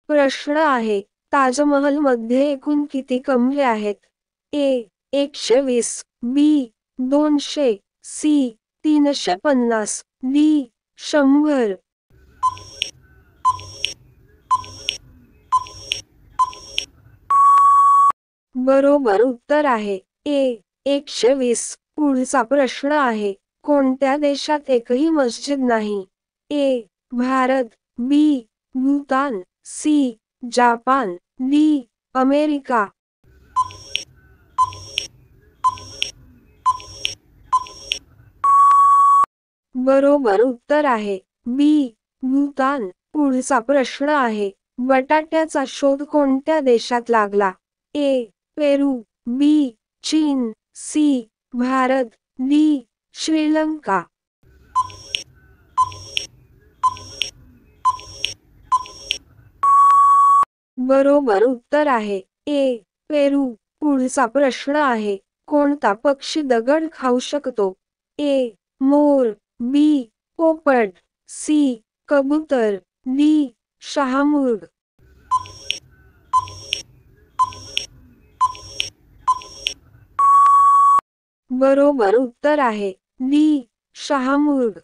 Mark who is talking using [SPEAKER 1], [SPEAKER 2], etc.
[SPEAKER 1] प्रश्न आहे, ताजमहल मध्ये एकूण किती कमरे आहेत? ए 120, बी 200, सी 350, डी 100. बरोबर उत्तर आहे ए 120. पुढचा प्रश्न आहे, कोणत्या देशात एकही मस्जिद नाही? A Bharat, B Bhutan, C Japan, D America. बरोबर उत्तर आहे बी भूतान. पुढचा प्रश्न आहे, बटाट्याचा शोध कोणत्या देशात लागला? ए पेरू, बी चीन, सी भारत, डी श्रीलंका. बरोबर उत्तर आहे ए पेरू. पुढचा प्रश्न आहे, कोणता पक्षी दगड खाऊ शकतो? ए मोर, बी पोपट, सी कबूतर, डी शहामृग. बरोबर उत्तर आहे डी शहामृग.